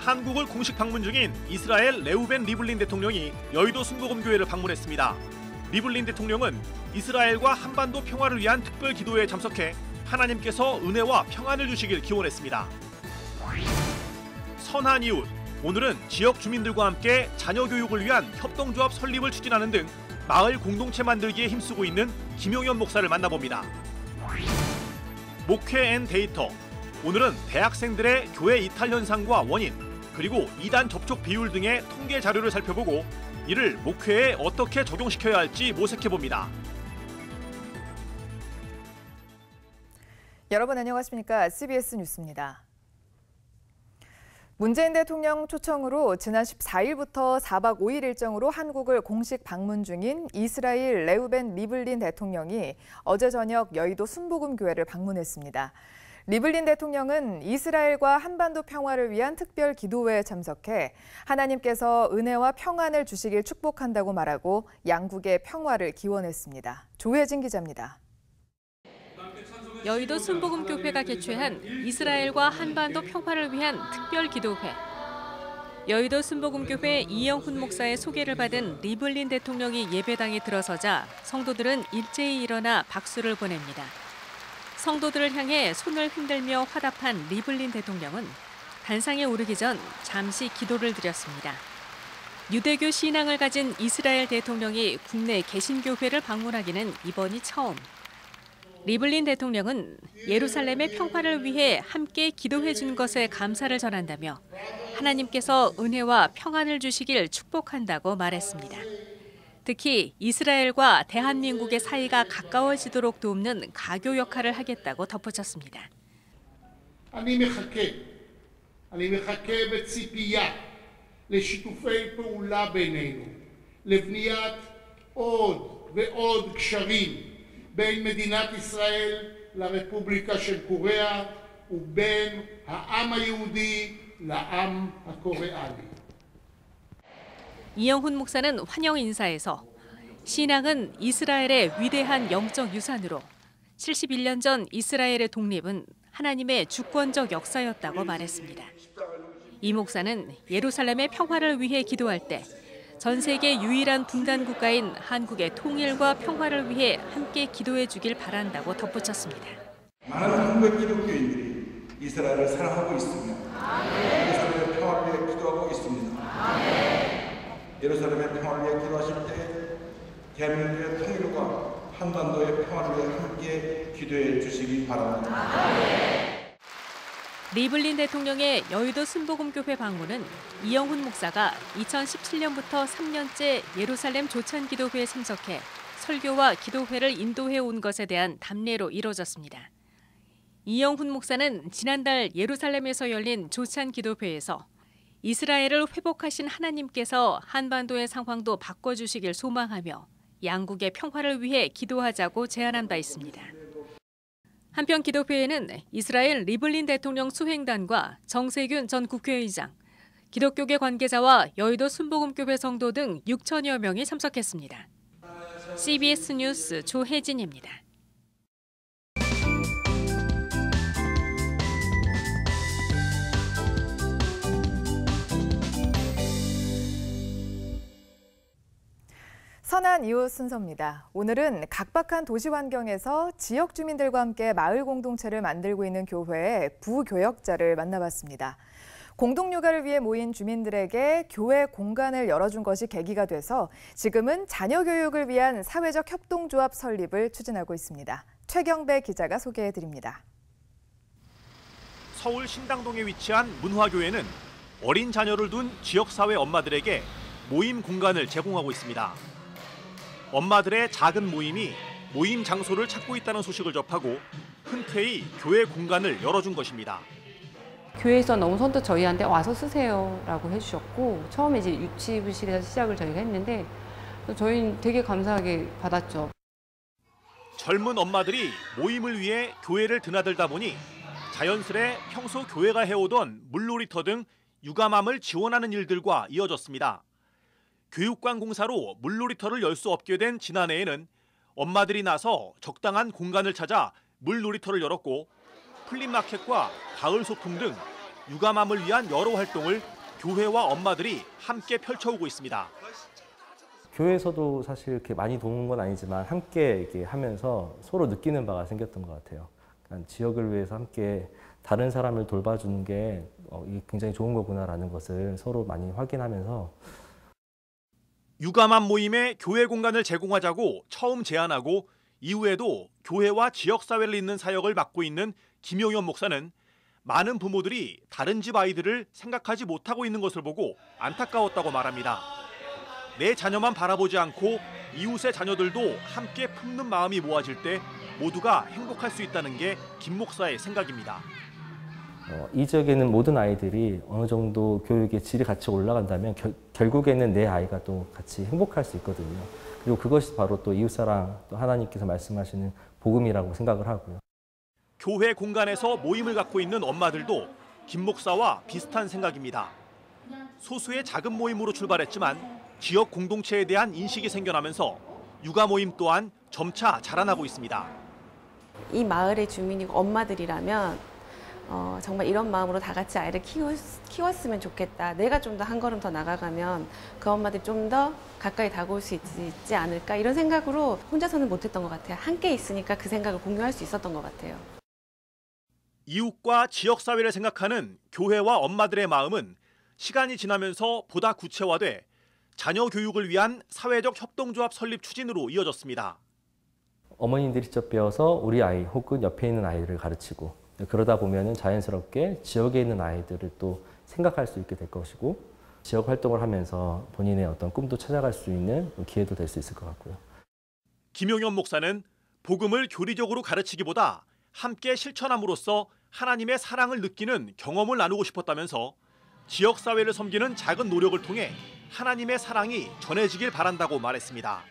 한국을 공식 방문 중인 이스라엘 레우벤 리블린 대통령이 여의도 순복음교회를 방문했습니다. 리블린 대통령은 이스라엘과 한반도 평화를 위한 특별 기도회에 참석해 하나님께서 은혜와 평안을 주시길 기원했습니다. 선한 이웃, 오늘은 지역 주민들과 함께 자녀 교육을 위한 협동조합 설립을 추진하는 등 마을 공동체 만들기에 힘쓰고 있는 김용현 목사를 만나봅니다. 목회 앤 데이터, 오늘은 대학생들의 교회 이탈 현상과 원인, 그리고 이단 접촉 비율 등의 통계 자료를 살펴보고 이를 목회에 어떻게 적용시켜야 할지 모색해봅니다. 여러분 안녕하십니까? CBS 뉴스입니다. 문재인 대통령 초청으로 지난 14일부터 4박 5일 일정으로 한국을 공식 방문 중인 이스라엘 레우벤 리블린 대통령이 어제 저녁 여의도 순복음교회를 방문했습니다. 리블린 대통령은 이스라엘과 한반도 평화를 위한 특별 기도회에 참석해 하나님께서 은혜와 평안을 주시길 축복한다고 말하고 양국의 평화를 기원했습니다. 조혜진 기자입니다. 여의도 순복음교회가 개최한 이스라엘과 한반도 평화를 위한 특별 기도회. 여의도 순복음교회 이영훈 목사의 소개를 받은 리블린 대통령이 예배당에 들어서자 성도들은 일제히 일어나 박수를 보냅니다. 성도들을 향해 손을 흔들며 화답한 리블린 대통령은 단상에 오르기 전 잠시 기도를 드렸습니다. 유대교 신앙을 가진 이스라엘 대통령이 국내 개신교회를 방문하기는 이번이 처음. 리블린 대통령은 예루살렘의 평화를 위해 함께 기도해 준 것에 감사를 전한다며 하나님께서 은혜와 평안을 주시길 축복한다고 말했습니다. 특히 이스라엘과 대한민국의 사이가 가까워지도록 돕는 가교 역할을 하겠다고 덧붙였습니다. אני מחכה בציפייה לשיתופי פעולה בינינו, לבניית עוד ועוד קשרים בין מדינת ישראל לרפובליקה של קוריאה ובין העם היהודי לעם הקוריאני. 이영훈 목사는 환영 인사에서 신앙은 이스라엘의 위대한 영적 유산으로 71년 전 이스라엘의 독립은 하나님의 주권적 역사였다고 말했습니다. 이 목사는 예루살렘의 평화를 위해 기도할 때 전 세계 유일한 분단 국가인 한국의 통일과 평화를 위해 함께 기도해 주길 바란다고 덧붙였습니다. 많은 한국 기독교인들이 이스라엘을 사랑하고 있으며 예루살렘의 평화를 위해 기도하고 있습니다. 예루살렘의 평화를 위해 기도하실 때 대한민국의 통일과 한반도의 평화를 위해 함께 기도해 주시기 바랍니다. 리블린 대통령의 여의도 순복음교회 방문은 이영훈 목사가 2017년부터 3년째 예루살렘 조찬기도회에 참석해 설교와 기도회를 인도해 온 것에 대한 답례로 이뤄졌습니다. 이영훈 목사는 지난달 예루살렘에서 열린 조찬기도회에서 이스라엘을 회복하신 하나님께서 한반도의 상황도 바꿔주시길 소망하며 양국의 평화를 위해 기도하자고 제안한 바 있습니다. 한편 기도회에는 이스라엘 리블린 대통령 수행단과 정세균 전 국회의장, 기독교계 관계자와 여의도 순복음교회 성도 등 6천여 명이 참석했습니다. CBS 뉴스 조혜진입니다. 선한 이웃 순서입니다. 오늘은 각박한 도시 환경에서 지역 주민들과 함께 마을 공동체를 만들고 있는 교회의 부교역자를 만나봤습니다. 공동육아를 위해 모인 주민들에게 교회 공간을 열어준 것이 계기가 돼서 지금은 자녀 교육을 위한 사회적 협동조합 설립을 추진하고 있습니다. 최경배 기자가 소개해드립니다. 서울 신당동에 위치한 문화교회는 어린 자녀를 둔 지역사회 엄마들에게 모임 공간을 제공하고 있습니다. 엄마들의 작은 모임이 모임 장소를 찾고 있다는 소식을 접하고 흔쾌히 교회 공간을 열어준 것입니다. 교회에서 너무 선뜻 저희한테 와서 쓰세요라고 해주셨고 처음에 이제 유치부실에서 시작을 저희가 했는데 저희는 되게 감사하게 받았죠. 젊은 엄마들이 모임을 위해 교회를 드나들다 보니 자연스레 평소 교회가 해오던 물놀이터 등 육아맘을 지원하는 일들과 이어졌습니다. 교육관 공사로 물놀이터를 열 수 없게 된 지난해에는 엄마들이 나서 적당한 공간을 찾아 물놀이터를 열었고 플립마켓과 가을 소풍 등 육아맘을 위한 여러 활동을 교회와 엄마들이 함께 펼쳐오고 있습니다. 교회에서도 사실 이렇게 많이 도운 건 아니지만 함께 이렇게 하면서 서로 느끼는 바가 생겼던 것 같아요. 그러니까 지역을 위해서 함께 다른 사람을 돌봐주는 게 굉장히 좋은 거구나라는 것을 서로 많이 확인하면서 유가맘 모임에 교회 공간을 제공하자고 처음 제안하고 이후에도 교회와 지역사회를 잇는 사역을 맡고 있는 김용현 목사는 많은 부모들이 다른 집 아이들을 생각하지 못하고 있는 것을 보고 안타까웠다고 말합니다. 내 자녀만 바라보지 않고 이웃의 자녀들도 함께 품는 마음이 모아질 때 모두가 행복할 수 있다는 게 김 목사의 생각입니다. 이 지역에 있는 모든 아이들이 어느 정도 교육의 질이 같이 올라간다면 결국에는 내 아이가 또 같이 행복할 수 있거든요. 그리고 그것이 바로 또 이웃사랑, 또 하나님께서 말씀하시는 복음이라고 생각을 하고요. 교회 공간에서 모임을 갖고 있는 엄마들도 김 목사와 비슷한 생각입니다. 소수의 작은 모임으로 출발했지만 지역 공동체에 대한 인식이 생겨나면서 육아 모임 또한 점차 자라나고 있습니다. 이 마을의 주민이고 엄마들이라면 정말 이런 마음으로 다 같이 아이를 키웠으면 좋겠다. 내가 좀 더 한 걸음 더 나가가면 그 엄마들이 좀 더 가까이 다가올 수 있지 않을까 이런 생각으로 혼자서는 못했던 것 같아요. 함께 있으니까 그 생각을 공유할 수 있었던 것 같아요. 이웃과 지역사회를 생각하는 교회와 엄마들의 마음은 시간이 지나면서 보다 구체화돼 자녀 교육을 위한 사회적 협동조합 설립 추진으로 이어졌습니다. 어머님들이 직접 배워서 우리 아이 혹은 옆에 있는 아이들을 가르치고 그러다 보면은 자연스럽게 지역에 있는 아이들을 또 생각할 수 있게 될 것이고 지역 활동을 하면서 본인의 어떤 꿈도 찾아갈 수 있는 기회도 될 수 있을 것 같고요. 김용현 목사는 복음을 교리적으로 가르치기보다 함께 실천함으로써 하나님의 사랑을 느끼는 경험을 나누고 싶었다면서 지역사회를 섬기는 작은 노력을 통해 하나님의 사랑이 전해지길 바란다고 말했습니다.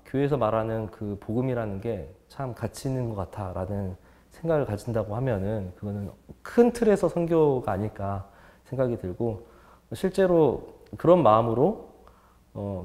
교회에서 말하는 그 복음이라는 게 참 가치 있는 것 같아라는 생각을 가진다고 하면은 그거는 큰 틀에서 선교가 아닐까 생각이 들고 실제로 그런 마음으로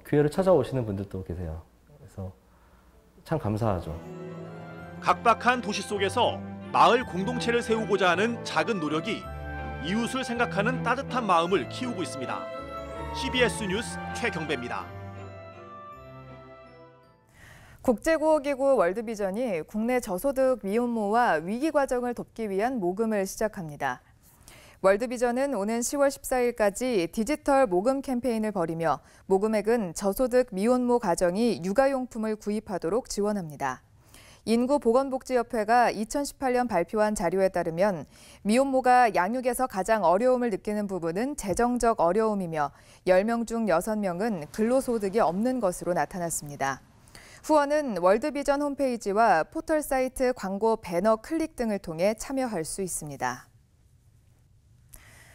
교회를 찾아오시는 분들도 계세요. 그래서 참 감사하죠. 각박한 도시 속에서 마을 공동체를 세우고자 하는 작은 노력이 이웃을 생각하는 따뜻한 마음을 키우고 있습니다. CBS 뉴스 최경배입니다. 국제구호기구 월드비전이 국내 저소득 미혼모와 위기 과정을 돕기 위한 모금을 시작합니다. 월드비전은 오는 10월 14일까지 디지털 모금 캠페인을 벌이며 모금액은 저소득 미혼모 가정이 육아용품을 구입하도록 지원합니다. 인구보건복지협회가 2018년 발표한 자료에 따르면 미혼모가 양육에서 가장 어려움을 느끼는 부분은 재정적 어려움이며 10명 중 6명은 근로소득이 없는 것으로 나타났습니다. 후원은 월드비전 홈페이지와 포털 사이트 광고 배너 클릭 등을 통해 참여할 수 있습니다.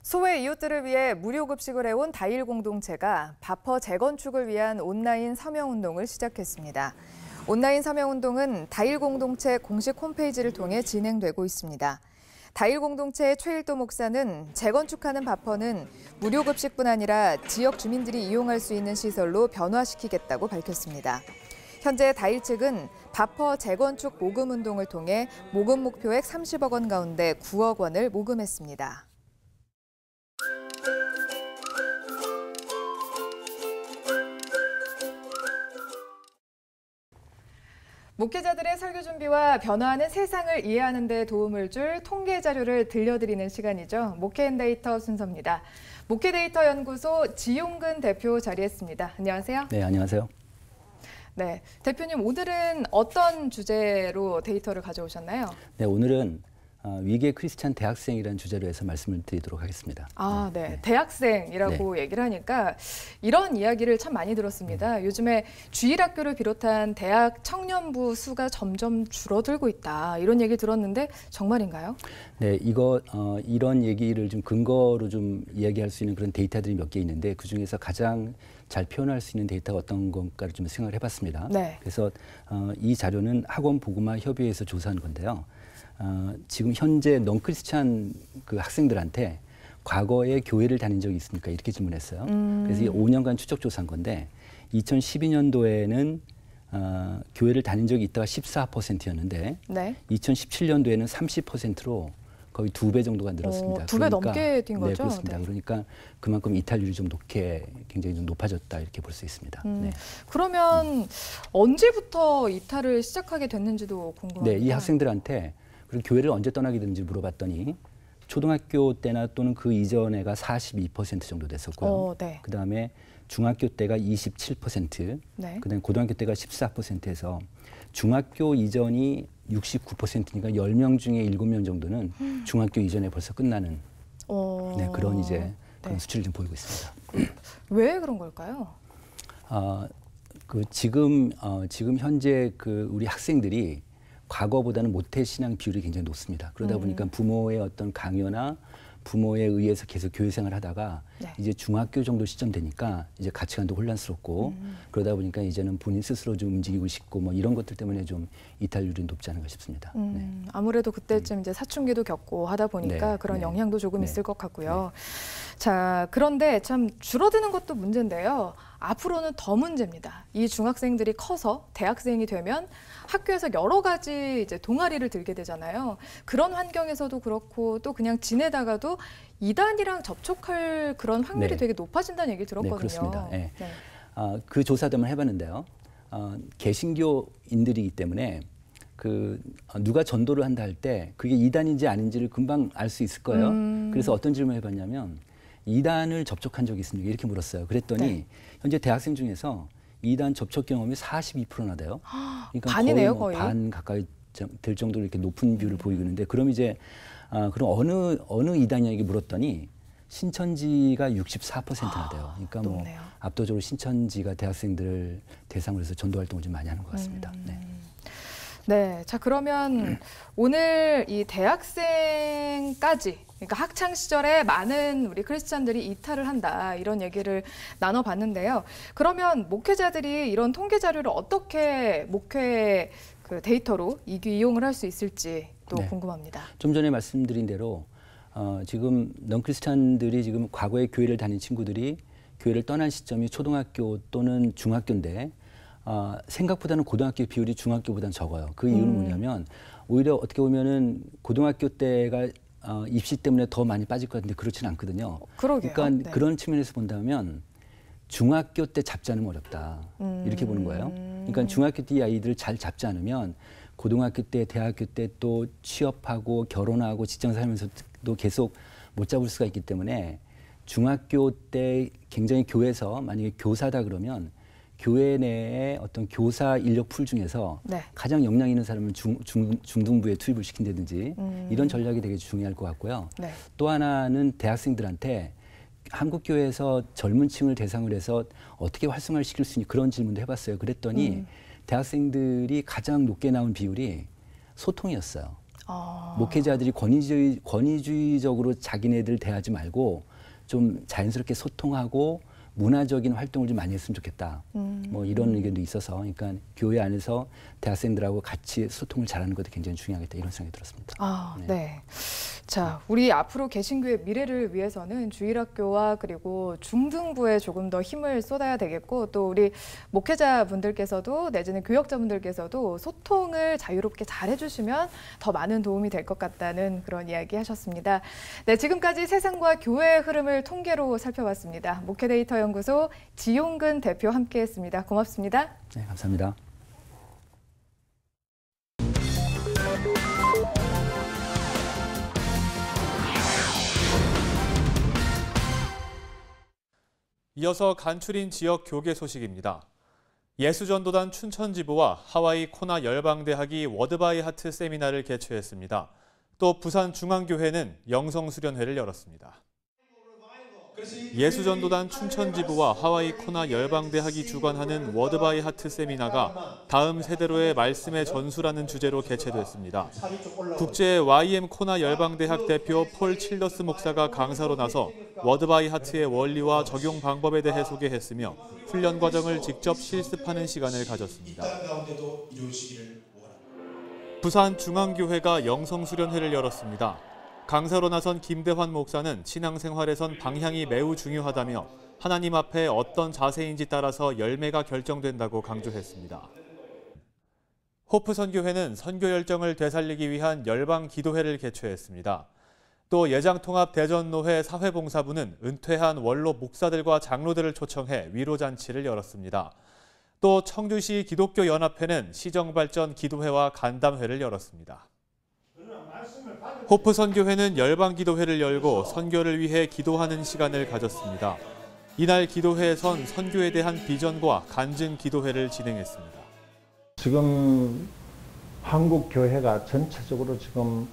소외 이웃들을 위해 무료 급식을 해온 다일 공동체가 바퍼 재건축을 위한 온라인 서명운동을 시작했습니다. 온라인 서명운동은 다일 공동체 공식 홈페이지를 통해 진행되고 있습니다. 다일 공동체의 최일도 목사는 재건축하는 바퍼는 무료 급식뿐 아니라 지역 주민들이 이용할 수 있는 시설로 변화시키겠다고 밝혔습니다. 현재 다일 측은 바퍼 재건축 모금 운동을 통해 모금 목표액 30억 원 가운데 9억 원을 모금했습니다. 목회자들의 설교 준비와 변화하는 세상을 이해하는 데 도움을 줄 통계 자료를 들려드리는 시간이죠. 목회앤데이터 순서입니다. 목회데이터 연구소 지용근 대표 자리했습니다. 안녕하세요. 네, 안녕하세요. 네, 대표님 오늘은 어떤 주제로 데이터를 가져오셨나요? 네, 오늘은 위기의 크리스찬 대학생이라는 주제로 해서 말씀을 드리도록 하겠습니다. 네. 대학생이라고 얘기를 하니까 이런 이야기를 참 많이 들었습니다. 요즘에 주일학교를 비롯한 대학 청년부 수가 점점 줄어들고 있다. 이런 얘기 들었는데 정말인가요? 네, 이런 얘기를 좀 근거로 좀 이야기할 수 있는 그런 데이터들이 몇 개 있는데 그 중에서 가장 잘 표현할 수 있는 데이터가 어떤 건가를 좀 생각을 해봤습니다. 네. 그래서 이 자료는 학원 보그마 협의회에서 조사한 건데요. 지금 현재 넌크리스찬 그 학생들한테 과거에 교회를 다닌 적이 있습니까? 이렇게 질문했어요. 그래서 이 5년간 추적 조사한 건데 2012년도에는 교회를 다닌 적이 있다가 14%였는데 네. 2017년도에는 30%로 거의 2배 정도가 늘었습니다. 2배 넘게 뛴 네, 거죠? 그렇습니다. 네. 그러니까 그만큼 이탈률이 좀 굉장히 좀 높아졌다 이렇게 볼 수 있습니다. 네. 그러면 언제부터 이탈을 시작하게 됐는지도 궁금합니다. 네, 이 학생들한테 그리고 교회를 언제 떠나게 됐는지 물어봤더니 초등학교 때나 또는 그 이전에가 42% 정도 됐었고요. 네. 그다음에 중학교 때가 27%, 네. 그다음에 고등학교 때가 14%에서 중학교 이전이 69%니까 10명 중에 7명 정도는 중학교 이전에 벌써 끝나는 네, 그런 이제 그런 수치를 좀 보이고 있습니다. 왜 그런 걸까요? 지금 현재 우리 학생들이 과거보다는 모태 신앙 비율이 굉장히 높습니다. 그러다 보니까 부모의 어떤 강요나 부모에 의해서 계속 교회 생활을 하다가 네. 이제 중학교 정도 시점 되니까 이제 가치관도 혼란스럽고 그러다 보니까 이제는 본인 스스로 좀 움직이고 싶고 뭐 이런 것들 때문에 좀 이탈률이 높지 않은가 싶습니다. 네. 아무래도 그때쯤 이제 사춘기도 겪고 하다 보니까 네, 그런 네. 영향도 조금 네. 있을 것 같고요. 자, 그런데 참 줄어드는 것도 문제인데요. 앞으로는 더 문제입니다. 이 중학생들이 커서 대학생이 되면 학교에서 여러 가지 이제 동아리를 들게 되잖아요. 그런 환경에서도 그렇고 또 그냥 지내다가도 이단이랑 접촉할 그런 확률이 네. 되게 높아진다는 얘기 들었거든요. 네, 그렇습니다. 네. 네. 그 조사도 한번 해봤는데요. 개신교인들이기 때문에 누가 전도를 한다 할 때 그게 이단인지 아닌지를 금방 알 수 있을 거예요. 그래서 어떤 질문을 해봤냐면 이단을 접촉한 적이 있습니까? 이렇게 물었어요. 그랬더니 네. 현재 대학생 중에서 이단 접촉 경험이 42%나 돼요. 그러니까 반이네요, 거의 거의. 반 가까이 될 정도로 이렇게 높은 비율을 보이고 있는데 그럼 이제 그럼 어느 이단이냐고 물었더니 신천지가 64%나 돼요. 그러니까 뭐 높네요. 압도적으로 신천지가 대학생들을 대상으로 해서 전도 활동을 좀 많이 하는 것 같습니다. 네. 네, 자 그러면 오늘 이 대학생까지 그러니까 학창 시절에 많은 우리 크리스찬들이 이탈을 한다 이런 얘기를 나눠봤는데요. 그러면 목회자들이 이런 통계 자료를 어떻게 목회 데이터로 이용을 할 수 있을지 또 네. 궁금합니다. 좀 전에 말씀드린 대로 지금 넌크리스찬들이 지금 과거에 교회를 다닌 친구들이 교회를 떠난 시점이 초등학교 또는 중학교인데 생각보다는 고등학교 비율이 중학교보다는 적어요. 그 이유는 뭐냐면 오히려 어떻게 보면은 고등학교 때가 입시 때문에 더 많이 빠질 것 같은데 그렇지는 않거든요. 그러게요. 그러니까 네. 그런 측면에서 본다면 중학교 때 잡지 않으면 어렵다. 이렇게 보는 거예요. 그러니까 중학교 때 이 아이들을 잘 잡지 않으면 고등학교 때, 대학교 때 또 취업하고 결혼하고 직장 살면서도 계속 못 잡을 수가 있기 때문에 중학교 때 굉장히 교회에서 만약에 교사다 그러면 교회 내에 어떤 교사 인력 풀 중에서 네. 가장 역량 있는 사람을 중등부에 투입을 시킨다든지 이런 전략이 되게 중요할 것 같고요. 네. 또 하나는 대학생들한테 한국교회에서 젊은 층을 대상으로 해서 어떻게 활성화를 시킬 수 있는 그런 질문도 해봤어요. 그랬더니 대학생들이 가장 높게 나온 비율이 소통이었어요. 목회자들이 권위주의적으로 자기네들 대하지 말고 좀 자연스럽게 소통하고 문화적인 활동을 좀 많이 했으면 좋겠다. 뭐 이런 의견도 있어서, 그러니까 교회 안에서 대학생들하고 같이 소통을 잘하는 것도 굉장히 중요하겠다 이런 생각이 들었습니다. 네. 자, 우리 앞으로 개신교의 미래를 위해서는 주일학교와 그리고 중등부에 조금 더 힘을 쏟아야 되겠고 또 우리 목회자분들께서도 내지는 교역자분들께서도 소통을 자유롭게 잘 해주시면 더 많은 도움이 될 것 같다는 그런 이야기 하셨습니다. 네, 지금까지 세상과 교회의 흐름을 통계로 살펴봤습니다. 목회데이터 연구소 지용근 대표 함께했습니다. 고맙습니다. 네, 감사합니다. 이어서 간추린 지역 교계 소식입니다. 예수전도단 춘천지부와 하와이 코나 열방대학이 워드바이 하트 세미나를 개최했습니다. 또 부산중앙교회는 영성수련회를 열었습니다. 예수전도단 춘천지부와 하와이 코나 열방대학이 주관하는 워드바이 하트 세미나가 다음 세대로의 말씀의 전수라는 주제로 개최됐습니다. 국제 YM 코나 열방대학 대표 폴 칠더스 목사가 강사로 나서 워드바이 하트의 원리와 적용 방법에 대해 소개했으며 훈련 과정을 직접 실습하는 시간을 가졌습니다. 부산중앙교회가 영성수련회를 열었습니다. 강사로 나선 김대환 목사는 신앙생활에선 방향이 매우 중요하다며 하나님 앞에 어떤 자세인지 따라서 열매가 결정된다고 강조했습니다. 호프선교회는 선교 열정을 되살리기 위한 열방 기도회를 개최했습니다. 또 예장통합 대전노회 사회봉사부는 은퇴한 원로 목사들과 장로들을 초청해 위로잔치를 열었습니다. 또 청주시 기독교연합회는 시정발전 기도회와 간담회를 열었습니다. 호프 선교회는 열방기도회를 열고 선교를 위해 기도하는 시간을 가졌습니다. 이날 기도회에선 선교에 대한 비전과 간증 기도회를 진행했습니다. 지금 한국 교회가 전체적으로 지금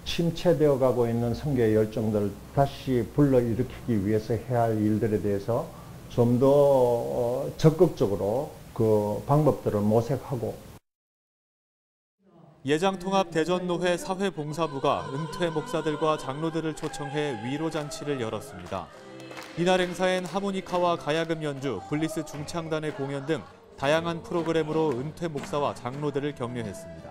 침체되어 가고 있는 선교의 열정들을 다시 불러일으키기 위해서 해야 할 일들에 대해서 좀 더 적극적으로 그 방법들을 모색하고. 예장통합 대전노회 사회봉사부가 은퇴 목사들과 장로들을 초청해 위로잔치를 열었습니다. 이날 행사엔 하모니카와 가야금 연주, 블리스 중창단의 공연 등 다양한 프로그램으로 은퇴 목사와 장로들을 격려했습니다.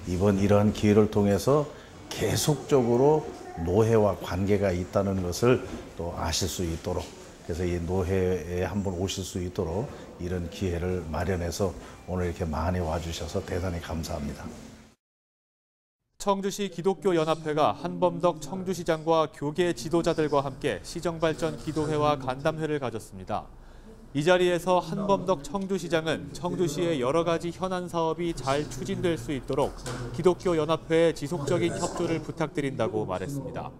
이번 이러한 기회를 통해서 계속적으로 노회와 관계가 있다는 것을 또 아실 수 있도록, 그래서 이 노회에 한번 오실 수 있도록 이런 기회를 마련해서 오늘 이렇게 많이 와주셔서 대단히 감사합니다. 청주시 기독교연합회가 한범덕 청주시장과 교계 지도자들과 함께 시정발전 기도회와 간담회를 가졌습니다. 이 자리에서 한범덕 청주시장은 청주시의 여러 가지 현안 사업이 잘 추진될 수 있도록 기독교연합회의 지속적인 협조를 부탁드린다고 말했습니다.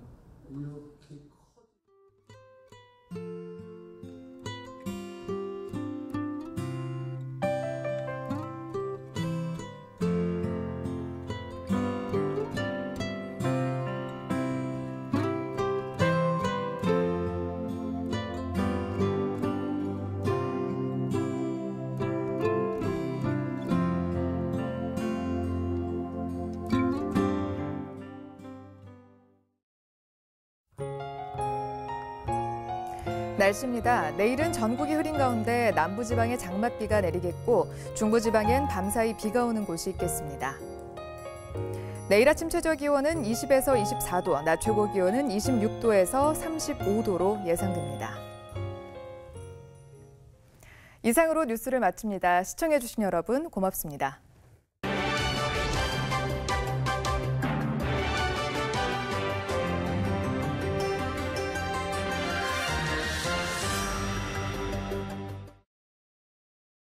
날씨입니다. 내일은 전국이 흐린 가운데 남부지방에 장맛비가 내리겠고 중부지방엔 밤사이 비가 오는 곳이 있겠습니다. 내일 아침 최저 기온은 20에서 24도, 낮 최고 기온은 26도에서 35도로 예상됩니다. 이상으로 뉴스를 마칩니다. 시청해주신 여러분 고맙습니다.